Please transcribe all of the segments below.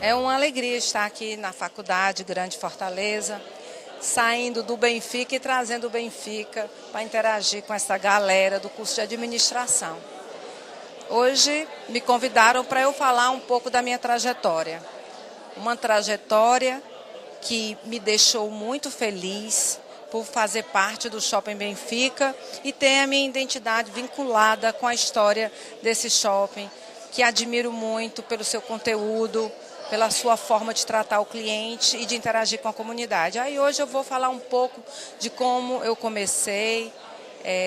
É uma alegria estar aqui na Faculdade Grande Fortaleza, saindo do Benfica e trazendo o Benfica para interagir com essa galera do curso de administração. Hoje me convidaram para eu falar um pouco da minha trajetória. Uma trajetória que me deixou muito feliz por fazer parte do Shopping Benfica e ter a minha identidade vinculada com a história desse shopping, que admiro muito pelo seu conteúdo, pela sua forma de tratar o cliente e de interagir com a comunidade. Aí hoje eu vou falar um pouco de como eu comecei,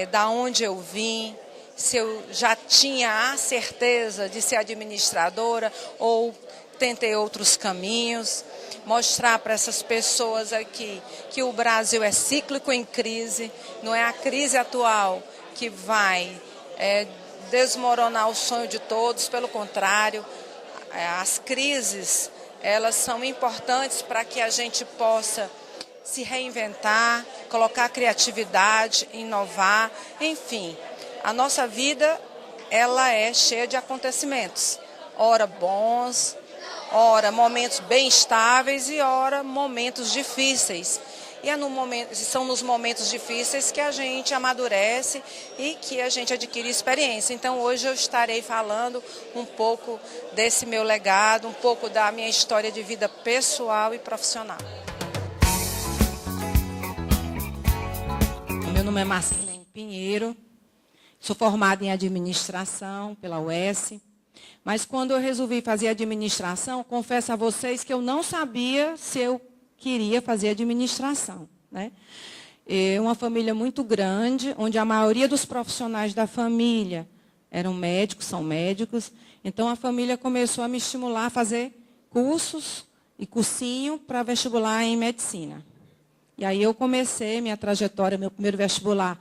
da onde eu vim, se eu já tinha a certeza de ser administradora ou tentei outros caminhos, mostrar para essas pessoas aqui que o Brasil é cíclico em crise, não é a crise atual que vai desmoronar o sonho de todos, pelo contrário. As crises, elas são importantes para que a gente possa se reinventar, colocar criatividade, inovar, enfim. A nossa vida, ela é cheia de acontecimentos, ora bons, ora momentos bem estáveis e ora momentos difíceis. E são nos momentos difíceis que a gente amadurece e que a gente adquire experiência. Então, hoje eu estarei falando um pouco desse meu legado, um pouco da minha história de vida pessoal e profissional. Meu nome é Marcelene Pinheiro, sou formada em administração pela UES, mas quando eu resolvi fazer administração, confesso a vocês que eu não sabia se eu queria fazer administração, né? É uma família muito grande, onde a maioria dos profissionais da família eram médicos, são médicos. Então, a família começou a me estimular a fazer cursos e cursinho para vestibular em medicina. E aí eu comecei minha trajetória, meu primeiro vestibular,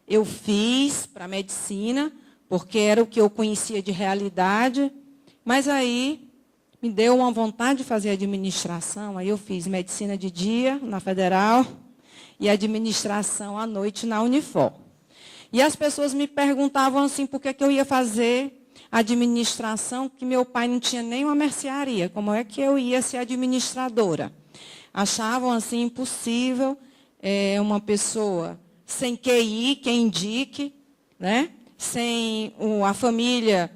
eu fiz para medicina, porque era o que eu conhecia de realidade, mas aí me deu uma vontade de fazer administração, aí eu fiz medicina de dia na Federal e administração à noite na Unifor. E as pessoas me perguntavam assim, por que eu ia fazer administração, que meu pai não tinha nem uma mercearia, como é que eu ia ser administradora? Achavam assim impossível uma pessoa sem QI, que indique, né? Sem a família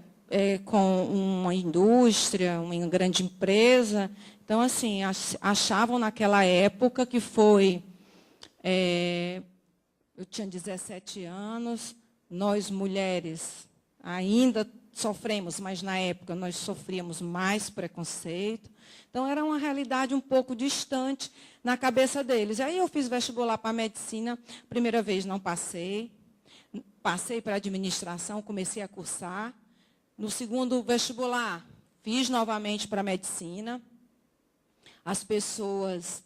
com uma indústria, uma grande empresa. Então, assim, achavam naquela época que foi... eu tinha 17 anos, nós mulheres ainda sofremos, mas na época nós sofríamos mais preconceito. Então, era uma realidade um pouco distante na cabeça deles. Aí eu fiz vestibular para medicina, primeira vez não passei, passei para administração, comecei a cursar. No segundo vestibular, fiz novamente para medicina. As pessoas...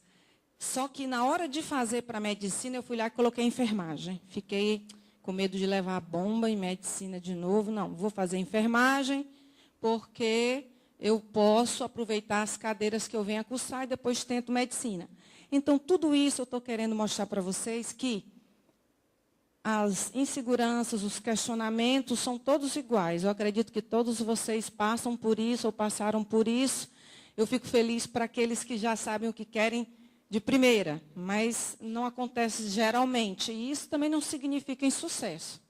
Só que na hora de fazer para medicina, eu fui lá e coloquei enfermagem. Fiquei com medo de levar a bomba em medicina de novo. Não, vou fazer enfermagem, porque eu posso aproveitar as cadeiras que eu venho a cursar e depois tento medicina. Então, tudo isso eu estou querendo mostrar para vocês que as inseguranças, os questionamentos são todos iguais. Eu acredito que todos vocês passam por isso ou passaram por isso. Eu fico feliz para aqueles que já sabem o que querem de primeira, mas não acontece geralmente. E isso também não significa insucesso.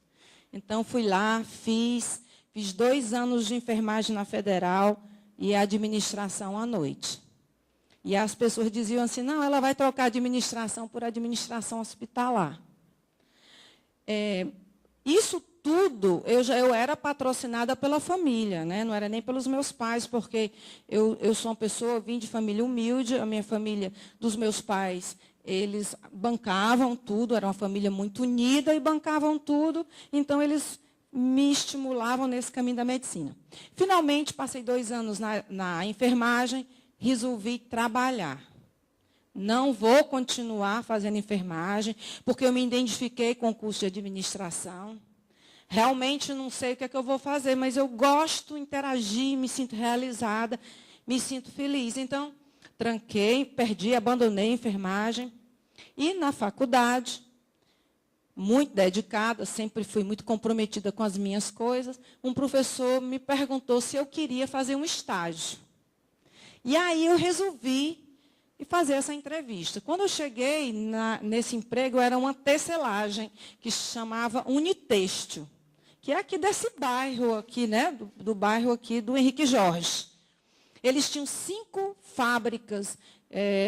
Então, fui lá, fiz 2 anos de enfermagem na Federal e administração à noite. E as pessoas diziam assim, não, ela vai trocar administração por administração hospitalar. Isso tudo, eu era patrocinada pela família, né? Não era nem pelos meus pais, porque eu sou uma pessoa, vim de família humilde, a minha família, dos meus pais, eles bancavam tudo, era uma família muito unida e bancavam tudo, então eles me estimulavam nesse caminho da medicina. Finalmente, passei 2 anos na enfermagem, resolvi trabalhar. Não vou continuar fazendo enfermagem, porque eu me identifiquei com o curso de administração. Realmente não sei o que é que eu vou fazer, mas eu gosto de interagir, me sinto realizada, me sinto feliz. Então, tranquei, perdi, abandonei a enfermagem. E na faculdade, muito dedicada, sempre fui muito comprometida com as minhas coisas, um professor me perguntou se eu queria fazer um estágio. E aí eu resolvi fazer essa entrevista. Quando eu cheguei nesse emprego, era uma tecelagem que se chamava Unitêxtil, que é aqui desse bairro aqui, né, do bairro aqui do Henrique Jorge. Eles tinham 5 fábricas,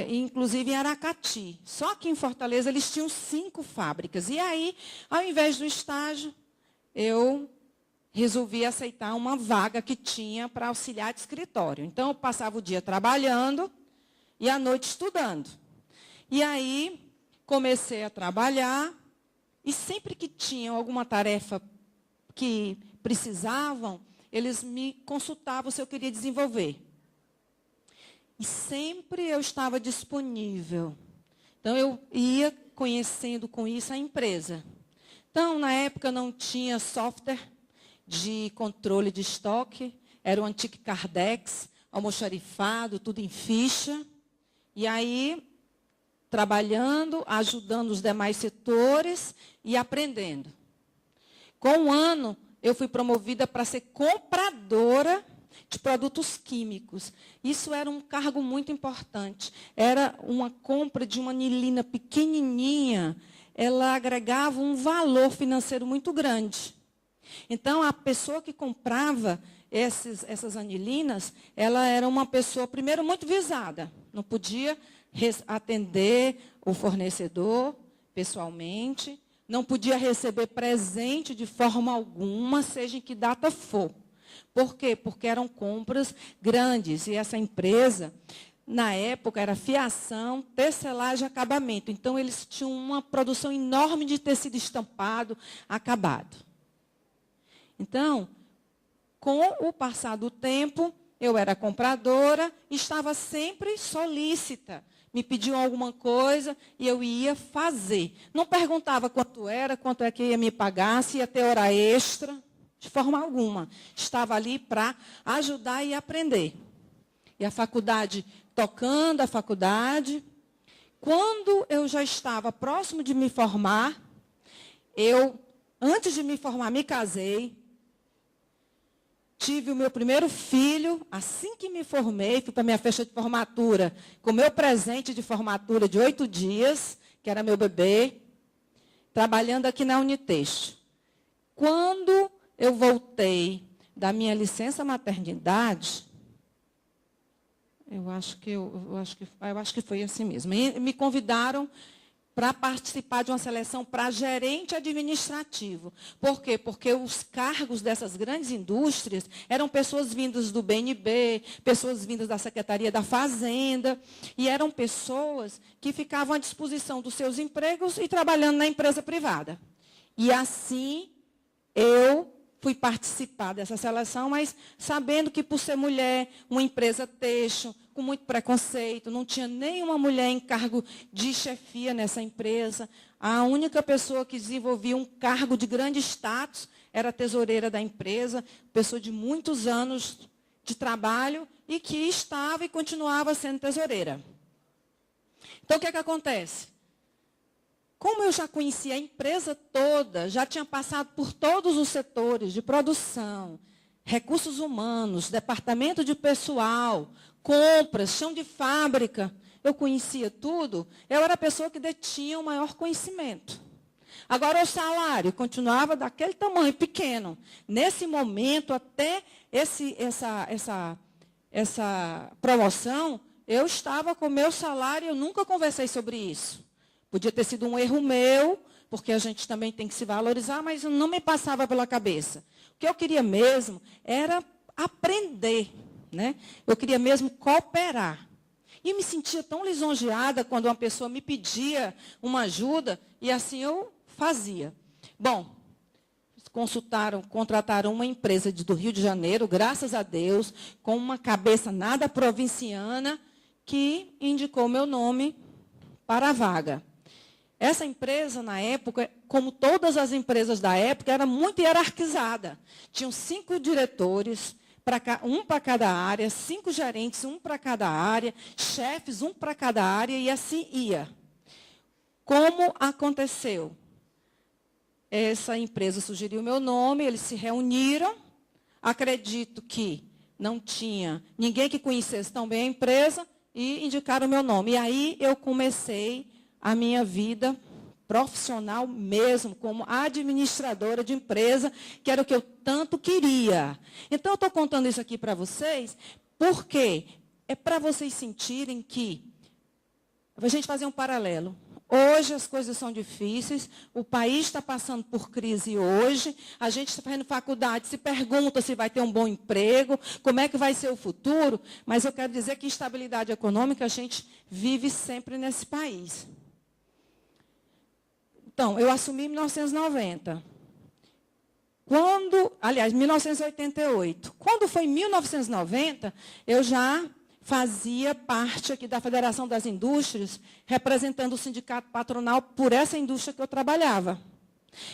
inclusive em Aracati. Só que em Fortaleza eles tinham 5 fábricas. E aí, ao invés do estágio, eu resolvi aceitar uma vaga que tinha para auxiliar de escritório. Então, eu passava o dia trabalhando e à noite estudando. E aí, comecei a trabalhar e sempre que tinham alguma tarefa que precisavam, eles me consultavam se eu queria desenvolver. E sempre eu estava disponível. Então, eu ia conhecendo com isso a empresa. Então, na época, não tinha software de controle de estoque. Era o antigo Cardex, almoxarifado, tudo em ficha. E aí, trabalhando, ajudando os demais setores e aprendendo. Com 1 ano, eu fui promovida para ser compradora de produtos químicos. Isso era um cargo muito importante. Era uma compra de uma anilina pequenininha, ela agregava um valor financeiro muito grande. Então, a pessoa que comprava essas anilinas, ela era uma pessoa, primeiro, muito visada. Não podia atender o fornecedor pessoalmente, não podia receber presente de forma alguma, seja em que data for. Por quê? Porque eram compras grandes. E essa empresa, na época, era fiação, tecelagem e acabamento. Então, eles tinham uma produção enorme de tecido estampado, acabado. Então, com o passar do tempo, eu era compradora e estava sempre solícita. Me pediam alguma coisa e eu ia fazer. Não perguntava quanto é que ia me pagar, se ia ter hora extra, de forma alguma. Estava ali para ajudar e aprender. E a faculdade, tocando a faculdade. Quando eu já estava próximo de me formar, antes de me formar, me casei. Tive o meu primeiro filho, assim que me formei, fui para a minha festa de formatura, com o meu presente de formatura de 8 dias, que era meu bebê, trabalhando aqui na Unitêxtil. Quando eu voltei da minha licença maternidade, eu acho que foi assim mesmo, me convidaram para participar de uma seleção para gerente administrativo. Por quê? Porque os cargos dessas grandes indústrias eram pessoas vindas do BNB, pessoas vindas da Secretaria da Fazenda, e eram pessoas que ficavam à disposição dos seus empregos e trabalhando na empresa privada. E assim, eu fui participar dessa seleção, mas sabendo que, por ser mulher, uma empresa têxtil, com muito preconceito, não tinha nenhuma mulher em cargo de chefia nessa empresa. A única pessoa que desenvolvia um cargo de grande status era a tesoureira da empresa, pessoa de muitos anos de trabalho e que estava e continuava sendo tesoureira. Então, o que é que acontece? Como eu já conhecia a empresa toda, já tinha passado por todos os setores de produção, recursos humanos, departamento de pessoal, compras, chão de fábrica, eu conhecia tudo, eu era a pessoa que detinha o maior conhecimento. Agora, o salário continuava daquele tamanho, pequeno. Nesse momento, até essa promoção, eu estava com o meu salário, eu nunca conversei sobre isso. Podia ter sido um erro meu, porque a gente também tem que se valorizar, mas não me passava pela cabeça. O que eu queria mesmo era aprender, né? Eu queria mesmo cooperar. E me sentia tão lisonjeada quando uma pessoa me pedia uma ajuda, e assim eu fazia. Bom, contrataram uma empresa do Rio de Janeiro, graças a Deus, com uma cabeça nada provinciana, que indicou meu nome para a vaga. Essa empresa, na época, como todas as empresas da época, era muito hierarquizada. Tinham 5 diretores, um para cada área, 5 gerentes, um para cada área, chefes, um para cada área, e assim ia. Como aconteceu? Essa empresa sugeriu meu nome, eles se reuniram. Acredito que não tinha ninguém que conhecesse tão bem a empresa e indicaram meu nome. E aí eu comecei a minha vida profissional mesmo, como administradora de empresa, que era o que eu tanto queria. Então, eu estou contando isso aqui para vocês, porque é para vocês sentirem que, a gente fazer um paralelo. Hoje as coisas são difíceis, o país está passando por crise hoje, a gente está fazendo faculdade, se pergunta se vai ter um bom emprego, como é que vai ser o futuro, mas eu quero dizer que instabilidade econômica a gente vive sempre nesse país. Então, eu assumi em 1990. Aliás, 1988. Quando foi em 1990, eu já fazia parte aqui da Federação das Indústrias, representando o sindicato patronal por essa indústria que eu trabalhava.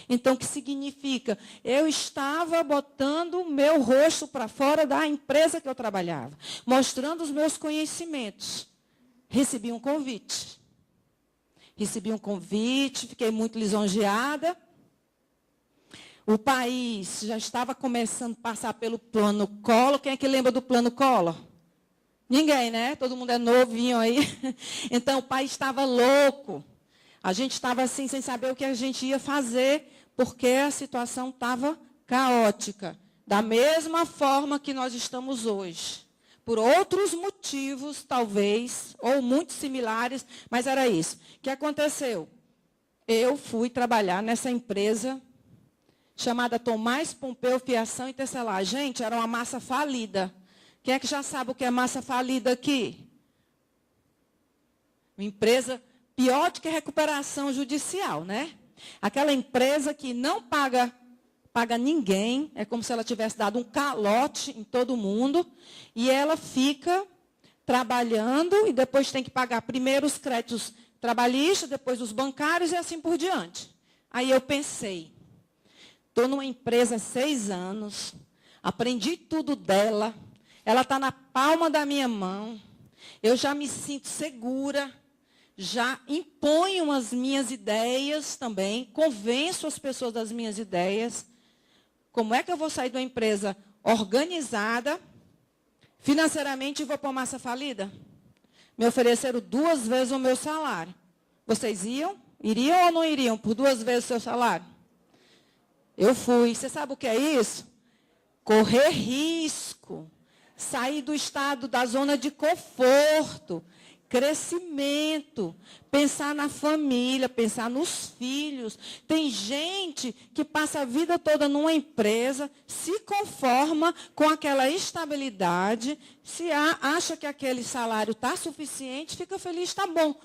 Então, o que significa? Eu estava botando o meu rosto para fora da empresa que eu trabalhava, mostrando os meus conhecimentos. Recebi um convite. Fiquei muito lisonjeada. O país já estava começando a passar pelo Plano Collor. Quem é que lembra do Plano Collor? Ninguém, né? Todo mundo é novinho aí. Então, o país estava louco. A gente estava assim, sem saber o que a gente ia fazer, porque a situação estava caótica. Da mesma forma que nós estamos hoje. Por outros motivos, talvez, ou muito similares, mas era isso. O que aconteceu? Eu fui trabalhar nessa empresa chamada Tomás Pompeu Fiação e Tecelagem. Gente, era uma massa falida. Quem é que já sabe o que é massa falida aqui? Uma empresa pior do que recuperação judicial, né? Aquela empresa que não paga ninguém, é como se ela tivesse dado um calote em todo mundo, e ela fica trabalhando e depois tem que pagar primeiro os créditos trabalhistas, depois os bancários e assim por diante. Aí eu pensei, estou numa empresa há 6 anos, aprendi tudo dela, ela está na palma da minha mão, eu já me sinto segura, já imponho as minhas ideias também, convenço as pessoas das minhas ideias. Como é que eu vou sair de uma empresa organizada, financeiramente, e vou para uma massa falida? Me ofereceram 2 vezes o meu salário. Vocês iriam ou não iriam por 2 vezes o seu salário? Eu fui. Você sabe o que é isso? Correr risco. Sair do estado, da zona de conforto. Crescimento, pensar na família, pensar nos filhos. Tem gente que passa a vida toda numa empresa, se conforma com aquela estabilidade, se acha que aquele salário está suficiente, fica feliz, está bom.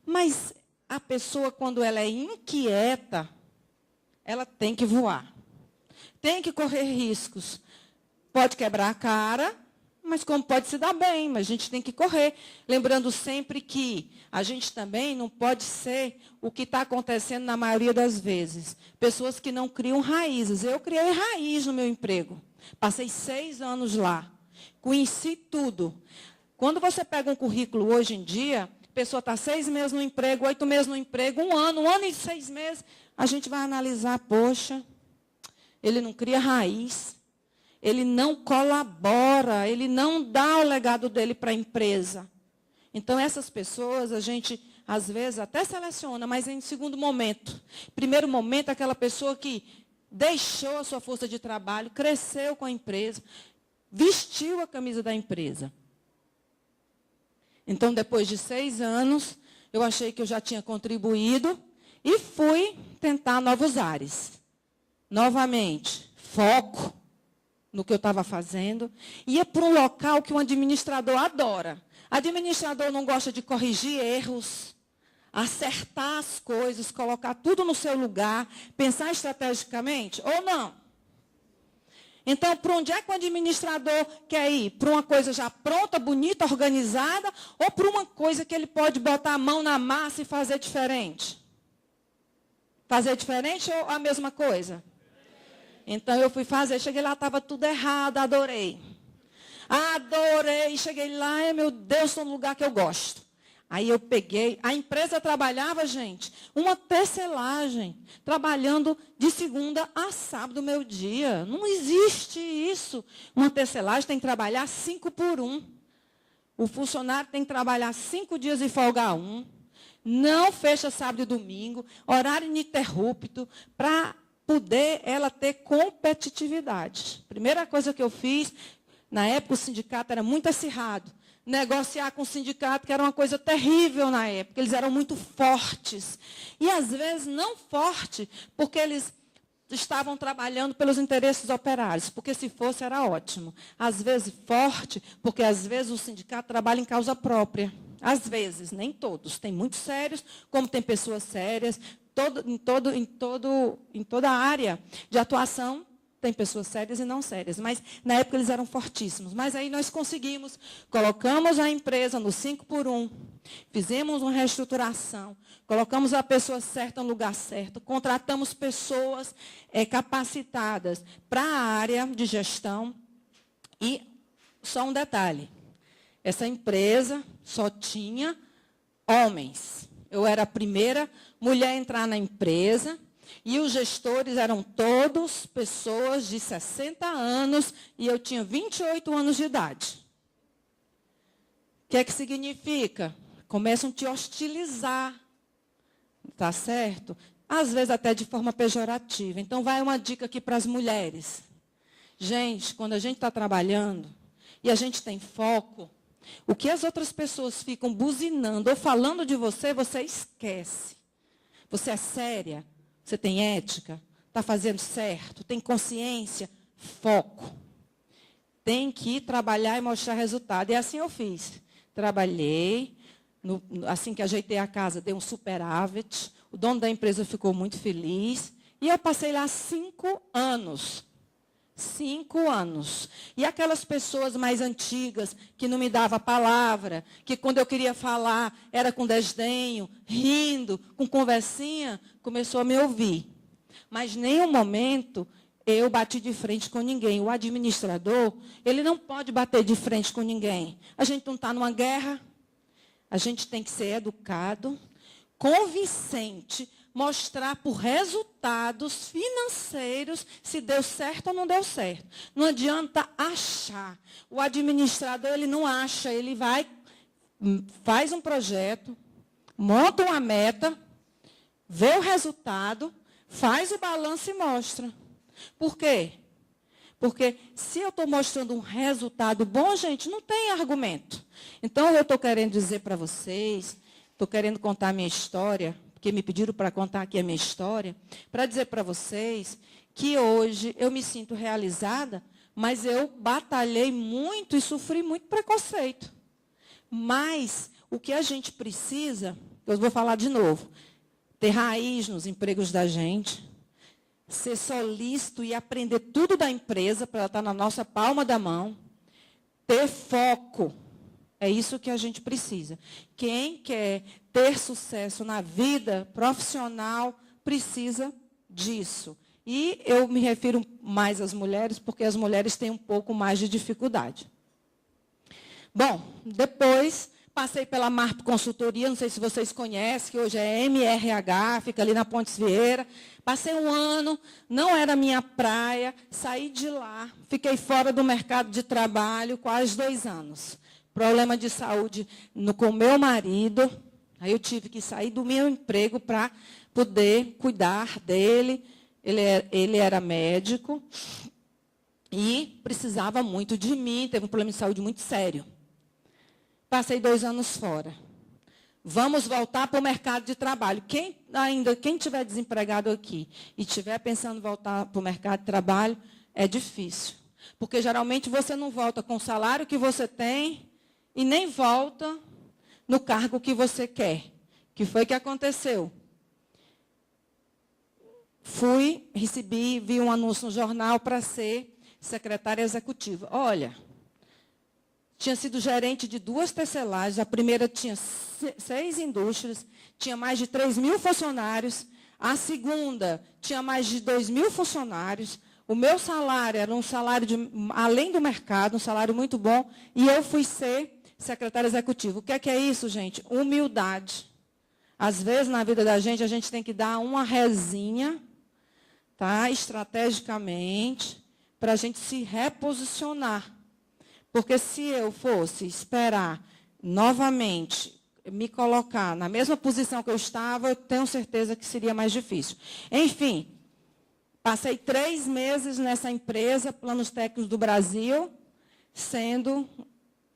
Mas a pessoa, quando ela é inquieta, ela tem que voar. Tem que correr riscos. Pode quebrar a cara, mas como pode se dar bem, mas a gente tem que correr. Lembrando sempre que a gente também não pode ser o que está acontecendo na maioria das vezes. Pessoas que não criam raízes. Eu criei raiz no meu emprego. Passei 6 anos lá. Conheci tudo. Quando você pega um currículo hoje em dia, a pessoa está 6 meses no emprego, 8 meses no emprego, 1 ano e 6 meses, a gente vai analisar, poxa, ele não cria raiz. Ele não colabora, ele não dá o legado dele para a empresa. Então, essas pessoas, a gente, às vezes, até seleciona, mas em segundo momento. Primeiro momento, aquela pessoa que deixou a sua força de trabalho, cresceu com a empresa, vestiu a camisa da empresa. Então, depois de 6 anos, eu achei que eu já tinha contribuído e fui tentar novos ares. Novamente, foco no que eu estava fazendo, ia para um local que um administrador adora. Administrador não gosta de corrigir erros, acertar as coisas, colocar tudo no seu lugar, pensar estrategicamente, ou não? Então, para onde é que o administrador quer ir? Para uma coisa já pronta, bonita, organizada, ou para uma coisa que ele pode botar a mão na massa e fazer diferente? Fazer diferente ou a mesma coisa? Então, eu fui fazer, cheguei lá, estava tudo errado, adorei. Adorei, cheguei lá, meu Deus, estou no lugar que eu gosto. Aí eu peguei, a empresa trabalhava, gente, uma tecelagem, trabalhando de segunda a sábado, meu dia. Não existe isso. Uma tecelagem tem que trabalhar 5 por 1. O funcionário tem que trabalhar 5 dias e folgar 1. Não fecha sábado e domingo, horário ininterrupto, para poder ela ter competitividade. Primeira coisa que eu fiz, na época o sindicato era muito acirrado. Negociar com o sindicato, que era uma coisa terrível na época. Eles eram muito fortes. E, às vezes, não forte, porque eles estavam trabalhando pelos interesses operários. Porque, se fosse, era ótimo. Às vezes, forte, porque, às vezes, o sindicato trabalha em causa própria. Às vezes, nem todos. Tem muitos sérios, como tem pessoas sérias. Em toda a área de atuação, tem pessoas sérias e não sérias, mas na época eles eram fortíssimos. Mas aí nós conseguimos, colocamos a empresa no 5 por 1, fizemos uma reestruturação, colocamos a pessoa certa no lugar certo, contratamos pessoas capacitadas para a área de gestão. E só um detalhe, essa empresa só tinha homens. Eu era a primeira mulher a entrar na empresa. E os gestores eram todos pessoas de 60 anos e eu tinha 28 anos de idade. O que é que significa? Começam a te hostilizar. Tá certo? Às vezes até de forma pejorativa. Então, vai uma dica aqui para as mulheres. Gente, quando a gente está trabalhando e a gente tem foco, o que as outras pessoas ficam buzinando ou falando de você, você esquece. Você é séria? Você tem ética? Está fazendo certo? Tem consciência? Foco. Tem que trabalhar e mostrar resultado. E assim eu fiz. Trabalhei. Assim que ajeitei a casa, dei um superávit. O dono da empresa ficou muito feliz. E eu passei lá 5 anos. 5 anos. E aquelas pessoas mais antigas, que não me davam a palavra, que quando eu queria falar, era com desdenho, rindo, com conversinha, começou a me ouvir. Mas, em nenhum momento, eu bati de frente com ninguém. O administrador, ele não pode bater de frente com ninguém. A gente não está numa guerra. A gente tem que ser educado, convincente, mostrar por resultados financeiros se deu certo ou não deu certo. Não adianta achar. O administrador, ele não acha, ele vai, faz um projeto, monta uma meta, vê o resultado, faz o balanço e mostra. Por quê? Porque se eu estou mostrando um resultado bom, gente, não tem argumento. Então, eu estou querendo dizer para vocês, estou querendo contar a minha história, porque me pediram para contar aqui a minha história, para dizer para vocês que hoje eu me sinto realizada, mas eu batalhei muito e sofri muito preconceito. Mas o que a gente precisa, eu vou falar de novo, ter raiz nos empregos da gente, ser solícito e aprender tudo da empresa para ela estar na nossa palma da mão, ter foco. É isso que a gente precisa. Quem quer ter sucesso na vida profissional precisa disso. E eu me refiro mais às mulheres, porque as mulheres têm um pouco mais de dificuldade. Bom, depois passei pela MARP Consultoria, não sei se vocês conhecem, que hoje é MRH, fica ali na Pontes Vieira. Passei 1 ano, não era minha praia, saí de lá, fiquei fora do mercado de trabalho quase 2 anos. Problema de saúde com meu marido, aí eu tive que sair do meu emprego para poder cuidar dele. Ele era médico e precisava muito de mim, teve um problema de saúde muito sério. Passei 2 anos fora. Vamos voltar para o mercado de trabalho. Quem estiver desempregado aqui e estiver pensando em voltar para o mercado de trabalho, é difícil. Porque, geralmente, você não volta com o salário que você tem e nem volta no cargo que você quer. Que foi que aconteceu? Vi um anúncio no jornal para ser secretária executiva. Olha, tinha sido gerente de 2 tecelagens, a primeira tinha 6 indústrias, tinha mais de 3.000 funcionários, a segunda tinha mais de 2.000 funcionários, o meu salário era um salário além do mercado, um salário muito bom, e eu fui ser secretária executiva. O que é isso, gente? Humildade. Às vezes, na vida da gente, a gente tem que dar uma resinha, tá? Estrategicamente, para a gente se reposicionar. Porque se eu fosse esperar novamente me colocar na mesma posição que eu estava, eu tenho certeza que seria mais difícil. Enfim, passei 3 meses nessa empresa, Planos Técnicos do Brasil, sendo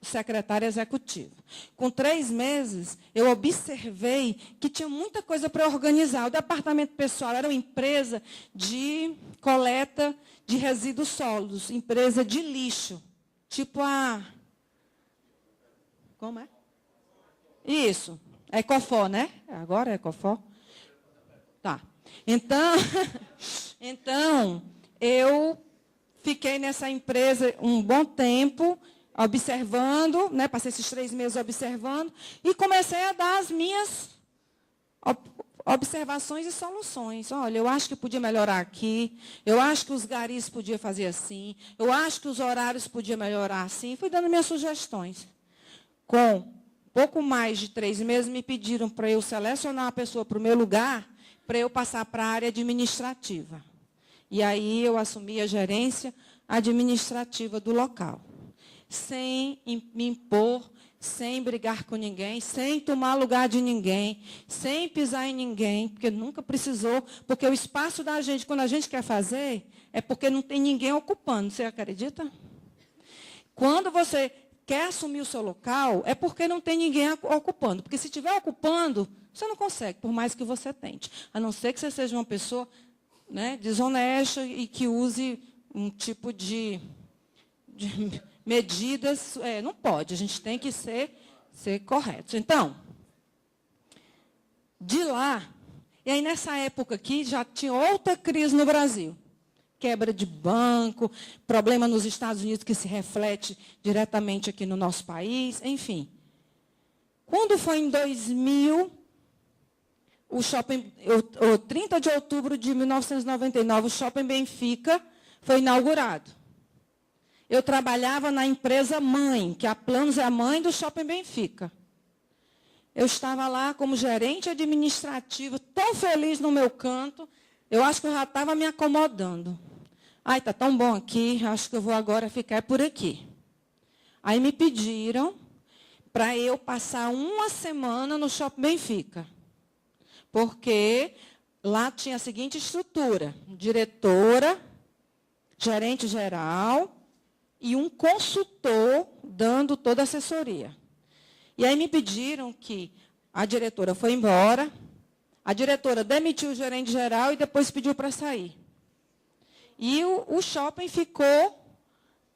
secretária executiva. Com 3 meses, eu observei que tinha muita coisa para organizar. O departamento pessoal era uma empresa de coleta de resíduos sólidos, empresa de lixo. Tipo a... Como é? Isso. Ecofó, né? Agora é Ecofó? Tá. Então, eu fiquei nessa empresa um bom tempo, observando, né? Passei esses 3 meses observando, e comecei a dar as minhas observações e soluções. Olha, eu acho que podia melhorar aqui, eu acho que os garis podiam fazer assim, eu acho que os horários podiam melhorar assim. Fui dando minhas sugestões. Com pouco mais de 3 meses, me pediram para eu selecionar uma pessoa para o meu lugar, para eu passar para a área administrativa. E aí eu assumi a gerência administrativa do local, sem me impor, sem brigar com ninguém, sem tomar lugar de ninguém, sem pisar em ninguém, porque nunca precisou, porque o espaço da gente, quando a gente quer fazer, é porque não tem ninguém ocupando. Você acredita? Quando você quer assumir o seu local, é porque não tem ninguém ocupando. Porque se estiver ocupando, você não consegue, por mais que você tente. A não ser que você seja uma pessoa, né, desonesta e que use um tipo de medidas. Não pode, a gente tem que ser correto. Então, de lá, e aí nessa época aqui já tinha outra crise no Brasil. Quebra de banco, problema nos Estados Unidos que se reflete diretamente aqui no nosso país, enfim. Quando foi em 2000, o 30 de outubro de 1999, o Shopping Benfica foi inaugurado. Eu trabalhava na empresa mãe, que a Planos é a mãe do Shopping Benfica. Eu estava lá como gerente administrativa, tão feliz no meu canto, eu acho que eu já estava me acomodando. Ai, está tão bom aqui, acho que eu vou agora ficar por aqui. Aí me pediram para eu passar 1 semana no Shopping Benfica, porque lá tinha a seguinte estrutura: diretora, gerente geral e um consultor dando toda a assessoria. E aí me pediram que a diretora foi embora, a diretora demitiu o gerente geral e depois pediu para sair. E o shopping ficou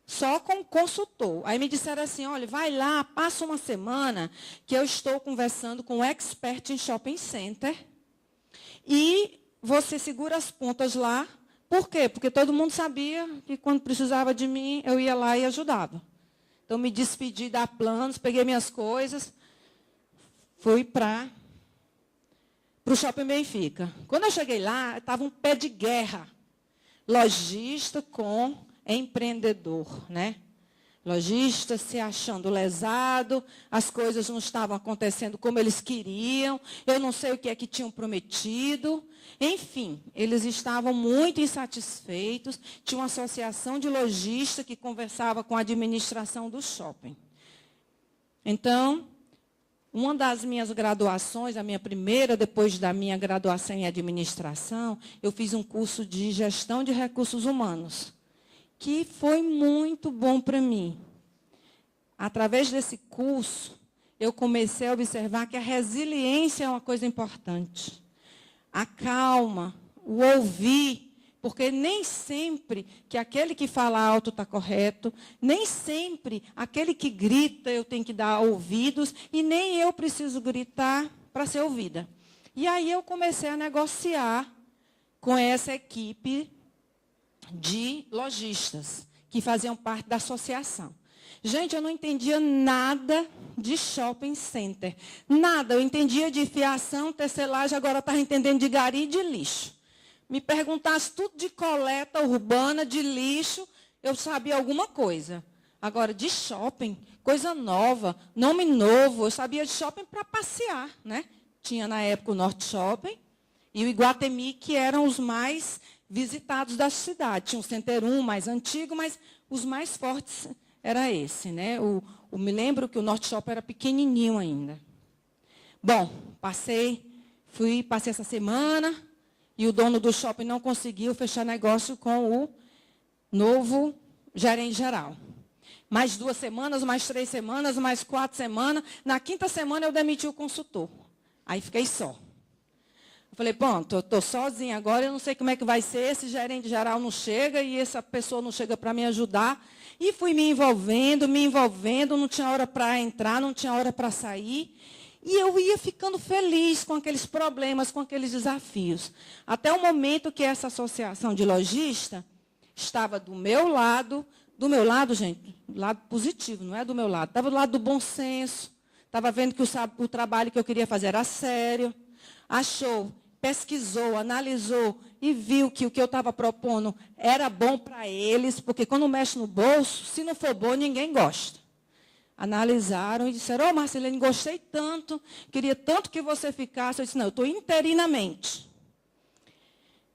só com o consultor. Aí me disseram assim, olha, vai lá, passa 1 semana, que eu estou conversando com um expert em shopping center, e você segura as pontas lá. Por quê? Porque todo mundo sabia que quando precisava de mim, eu ia lá e ajudava. Então, me despedi da Planos, peguei minhas coisas, fui para o Shopping Benfica. Quando eu cheguei lá, estava um pé de guerra. Lojista com empreendedor, né? Lojista se achando lesado, as coisas não estavam acontecendo como eles queriam, eu não sei o que é que tinham prometido. Enfim, eles estavam muito insatisfeitos. Tinha uma associação de lojistas que conversava com a administração do shopping. Então, uma das minhas graduações, a minha primeira, depois da minha graduação em administração, eu fiz um curso de gestão de recursos humanos, que foi muito bom para mim. Através desse curso, eu comecei a observar que a resiliência é uma coisa importante. A calma, o ouvir, porque nem sempre que aquele que fala alto está correto, nem sempre aquele que grita eu tenho que dar ouvidos, e nem eu preciso gritar para ser ouvida. E aí eu comecei a negociar com essa equipe de lojistas, que faziam parte da associação. Gente, eu não entendia nada de shopping center. Nada. Eu entendia de fiação, tecelagem, agora estava entendendo de gari e de lixo. Me perguntasse tudo de coleta urbana, de lixo, eu sabia alguma coisa. Agora, de shopping, coisa nova, nome novo, eu sabia de shopping para passear, né? Tinha, na época, o Norte Shopping e o Iguatemi, que eram os mais visitados da cidade. Tinha o Center 1, mais antigo, mas os mais fortes era esse, né? Me lembro que o Norte Shopping era pequenininho ainda. Bom, passei essa semana e o dono do shopping não conseguiu fechar negócio com o novo gerente geral. Mais 2 semanas, mais 3 semanas, mais 4 semanas. Na 5ª semana eu demiti o consultor. Aí fiquei só. Eu falei, bom, estou sozinha agora, eu não sei como é que vai ser, esse gerente geral não chega e essa pessoa não chega para me ajudar. E fui me envolvendo, não tinha hora para entrar, não tinha hora para sair. E eu ia ficando feliz com aqueles problemas, com aqueles desafios. Até o momento que essa associação de lojistas estava do meu lado, gente, do lado positivo, não é do meu lado, estava do lado do bom senso, estava vendo que o trabalho que eu queria fazer era sério, achou, pesquisou, analisou e viu que o que eu estava propondo era bom para eles, porque quando mexe no bolso, se não for bom, ninguém gosta. Analisaram e disseram, Marcelene, gostei tanto, queria tanto que você ficasse. Eu disse, não, eu estou interinamente.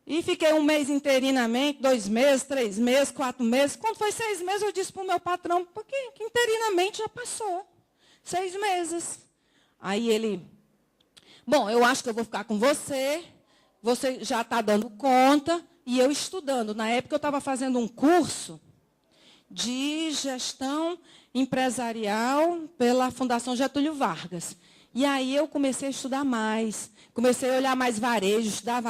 E fiquei 1 mês interinamente, 2 meses, 3 meses, 4 meses. Quando foi 6 meses, eu disse para o meu patrão, porque interinamente já passou. 6 meses. Aí ele, bom, eu acho que eu vou ficar com você já está dando conta, e eu estudando. Na época, eu estava fazendo um curso de gestão empresarial pela Fundação Getúlio Vargas. E aí eu comecei a estudar mais, comecei a olhar mais varejo, estudar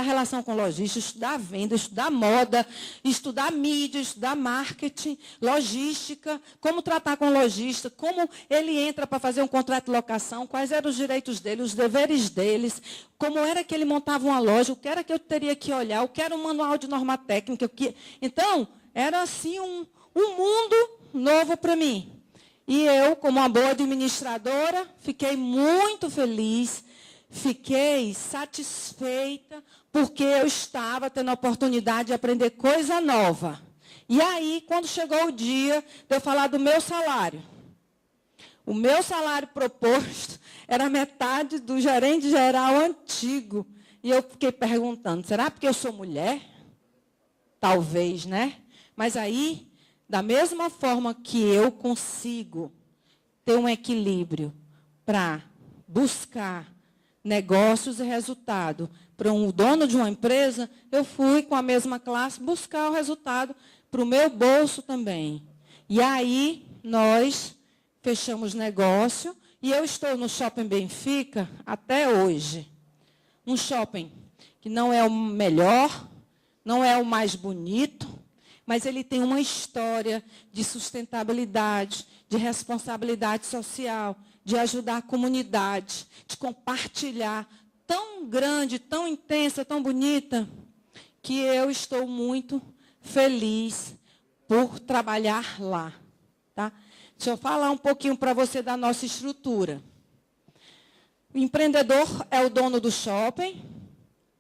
relação com lojista, estudar venda, estudar moda, estudar mídia, estudar marketing, logística, como tratar com o lojista, como ele entra para fazer um contrato de locação, quais eram os direitos dele, os deveres deles, como era que ele montava uma loja, o que era que eu teria que olhar, o que era um manual de norma técnica. Então, era assim um mundo novo para mim. E eu, como uma boa administradora, fiquei muito feliz, fiquei satisfeita, porque eu estava tendo a oportunidade de aprender coisa nova. E aí, quando chegou o dia de eu falar do meu salário, o meu salário proposto era metade do gerente geral antigo. E eu fiquei perguntando, será porque eu sou mulher? Talvez, né? Mas aí, da mesma forma que eu consigo ter um equilíbrio para buscar negócios e resultado para um dono de uma empresa, eu fui com a mesma classe buscar o resultado para o meu bolso também. E aí, nós fechamos negócio e eu estou no Shopping Benfica até hoje. Um shopping que não é o melhor, não é o mais bonito, mas ele tem uma história de sustentabilidade, de responsabilidade social, de ajudar a comunidade, de compartilhar, tão grande, tão intensa, tão bonita, que eu estou muito feliz por trabalhar lá. Tá? Deixa eu falar um pouquinho para você da nossa estrutura. O empreendedor é o dono do shopping.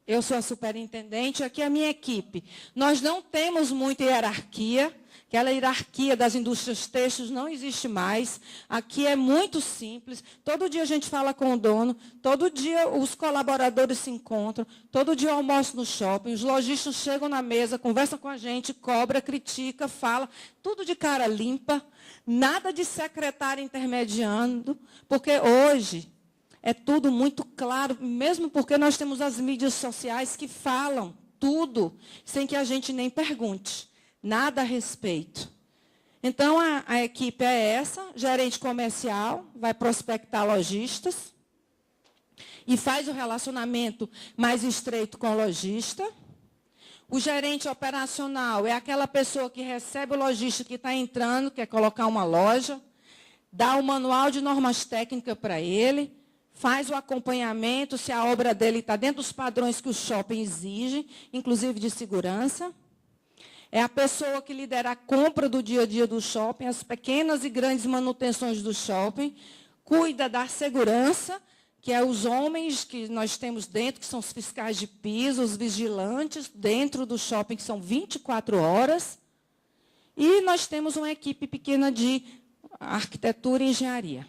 Eu sou a superintendente, aqui é a minha equipe. Nós não temos muita hierarquia, aquela hierarquia das indústrias têxteis não existe mais. Aqui é muito simples, todo dia a gente fala com o dono, todo dia os colaboradores se encontram, todo dia eu almoço no shopping, os lojistas chegam na mesa, conversam com a gente, cobra, critica, fala, tudo de cara limpa, nada de secretário intermediando, porque hoje é tudo muito claro, mesmo porque nós temos as mídias sociais que falam tudo, sem que a gente nem pergunte, nada a respeito. Então, a equipe é essa, gerente comercial, vai prospectar lojistas, e faz o relacionamento mais estreito com o lojista. O gerente operacional é aquela pessoa que recebe o lojista que está entrando, quer colocar uma loja, dá o manual de normas técnicas para ele, faz o acompanhamento, se a obra dele está dentro dos padrões que o shopping exige, inclusive de segurança. é a pessoa que lidera a compra do dia a dia do shopping, as pequenas e grandes manutenções do shopping, cuida da segurança, que é os homens que nós temos dentro, que são os fiscais de piso, os vigilantes dentro do shopping, que são 24 horas. E nós temos uma equipe pequena de arquitetura e engenharia.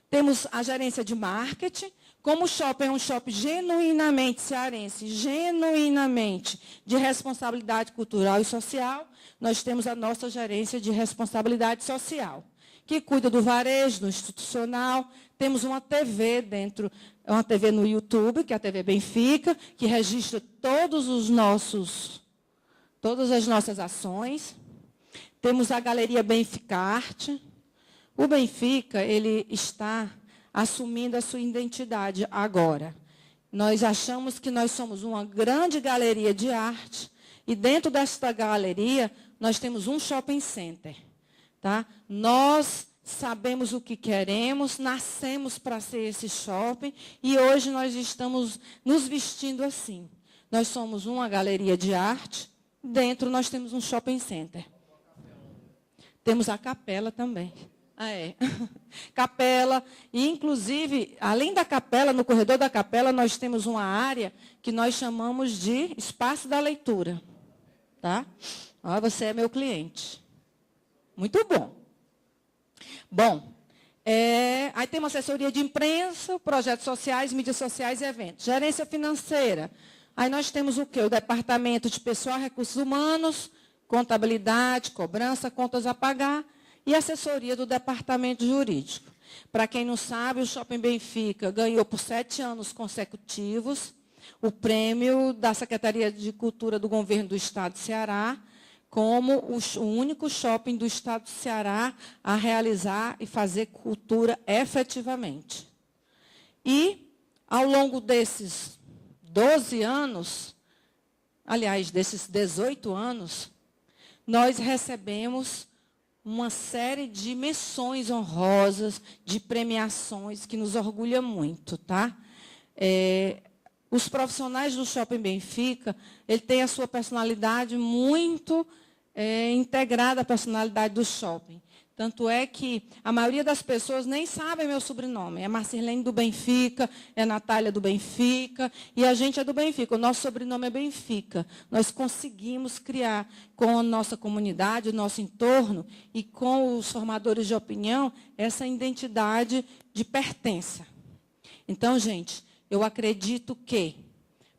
Temos a gerência de marketing. Como o shopping é um shopping genuinamente cearense, genuinamente de responsabilidade cultural e social, nós temos a nossa gerência de responsabilidade social, que cuida do varejo, do institucional. Temos uma TV dentro, uma TV no YouTube, que é a TV Benfica, que registra todas as nossas ações. Temos a Galeria Benficarte. O Benfica, ele está assumindo a sua identidade agora. Nós achamos que nós somos uma grande galeria de arte e dentro desta galeria nós temos um shopping center. Tá? Nós sabemos o que queremos, nascemos para ser esse shopping e hoje nós estamos nos vestindo assim. Nós somos uma galeria de arte, dentro nós temos um shopping center. Temos a capela também. Capela, e inclusive, além da capela, no corredor da capela, nós temos uma área que nós chamamos de espaço da leitura. Tá? Ó, você é meu cliente. Muito bom. Bom, aí tem uma assessoria de imprensa, projetos sociais, mídias sociais e eventos. Gerência financeira. Aí nós temos o quê? O departamento de pessoal, recursos humanos, contabilidade, cobrança, contas a pagar, e assessoria do departamento jurídico. Para quem não sabe, o Shopping Benfica ganhou por 7 anos consecutivos o prêmio da Secretaria de Cultura do Governo do Estado do Ceará, como o único shopping do Estado do Ceará a realizar e fazer cultura efetivamente. E, ao longo desses 12 anos, aliás, desses 18 anos, nós recebemos uma série de menções honrosas, de premiações, que nos orgulha muito. Tá? Os profissionais do Shopping Benfica, ele tem a sua personalidade muito integrada à personalidade do shopping. Tanto é que a maioria das pessoas nem sabe meu sobrenome. É Marcilene do Benfica, é Natália do Benfica, e a gente é do Benfica. O nosso sobrenome é Benfica. Nós conseguimos criar com a nossa comunidade, o nosso entorno, e com os formadores de opinião, essa identidade de pertença. Então, gente, eu acredito que,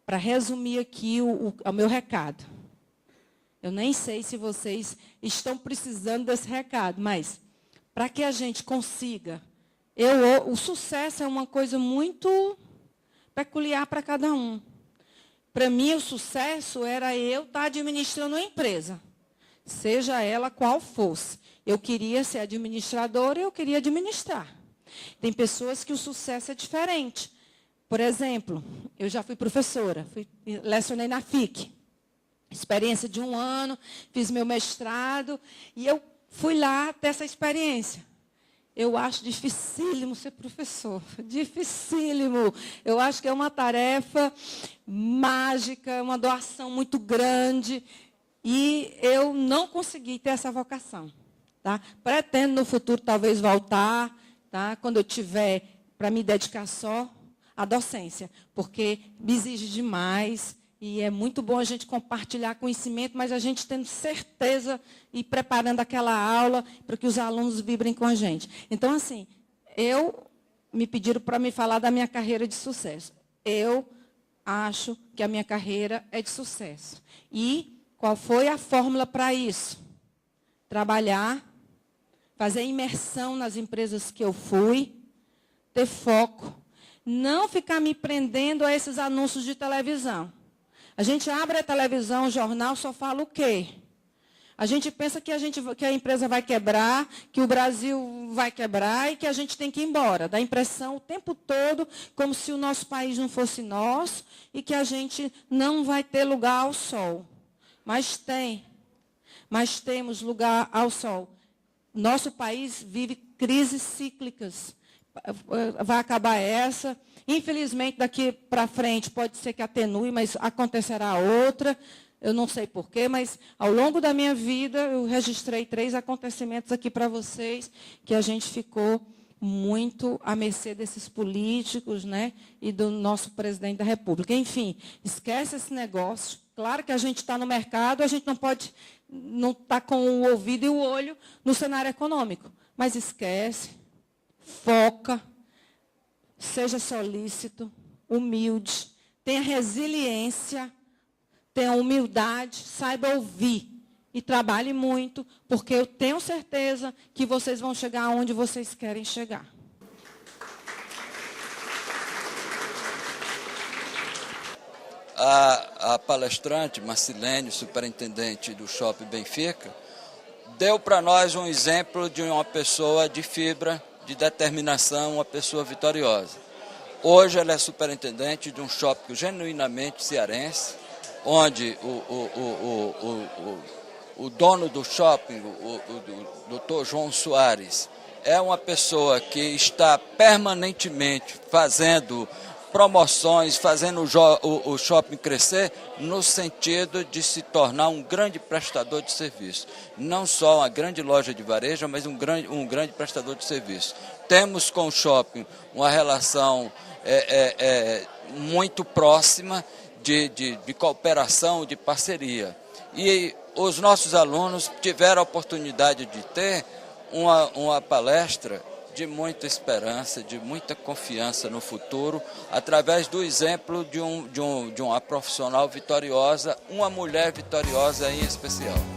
para resumir aqui o meu recado, eu nem sei se vocês estão precisando desse recado, mas para que a gente consiga, o sucesso é uma coisa muito peculiar para cada um. Para mim, o sucesso era eu estar administrando uma empresa, seja ela qual fosse. Eu queria ser administradora e eu queria administrar. Tem pessoas que o sucesso é diferente. Por exemplo, eu já fui professora, lecionei na FIC. Experiência de 1 ano, fiz meu mestrado, e eu fui lá ter essa experiência. Eu acho dificílimo ser professor, dificílimo. Eu acho que é uma tarefa mágica, uma doação muito grande, e eu não consegui ter essa vocação. Tá? Pretendo no futuro talvez voltar, tá? Quando eu tiver para me dedicar só à docência, porque me exige demais. E é muito bom a gente compartilhar conhecimento, mas a gente tendo certeza e preparando aquela aula para que os alunos vibrem com a gente. Então, assim, me pediram para me falar da minha carreira de sucesso. Eu acho que a minha carreira é de sucesso. E qual foi a fórmula para isso? Trabalhar, fazer imersão nas empresas que eu fui, ter foco, não ficar me prendendo a esses anúncios de televisão. A gente abre a televisão, o jornal, só fala o quê? A gente pensa que a empresa vai quebrar, que o Brasil vai quebrar e que a gente tem que ir embora. Dá a impressão o tempo todo como se o nosso país não fosse nosso e que a gente não vai ter lugar ao sol. Mas tem. Mas temos lugar ao sol. Nosso país vive crises cíclicas. Vai acabar essa. Infelizmente, daqui para frente, pode ser que atenue, mas acontecerá outra. Eu não sei porquê, mas ao longo da minha vida eu registrei 3 acontecimentos aqui para vocês que a gente ficou muito à mercê desses políticos, né, e do nosso presidente da República. Enfim, esquece esse negócio. Claro que a gente está no mercado, a gente não pode não estar com o ouvido e o olho no cenário econômico. Mas esquece, foca, seja solícito, humilde, tenha resiliência, tenha humildade, saiba ouvir e trabalhe muito, porque eu tenho certeza que vocês vão chegar onde vocês querem chegar. A palestrante, Marcilene, superintendente do Shopping Benfica, deu para nós um exemplo de uma pessoa de fibra, de determinação, uma pessoa vitoriosa. Hoje ela é superintendente de um shopping genuinamente cearense, onde o dono do shopping, o Dr. João Soares, é uma pessoa que está permanentemente fazendo promoções, fazendo o shopping crescer no sentido de se tornar um grande prestador de serviço. Não só uma grande loja de varejo, mas um grande prestador de serviço. Temos com o shopping uma relação muito próxima de cooperação, de parceria. E os nossos alunos tiveram a oportunidade de ter uma palestra de muita esperança, de muita confiança no futuro, através do exemplo de uma profissional vitoriosa, uma mulher vitoriosa em especial.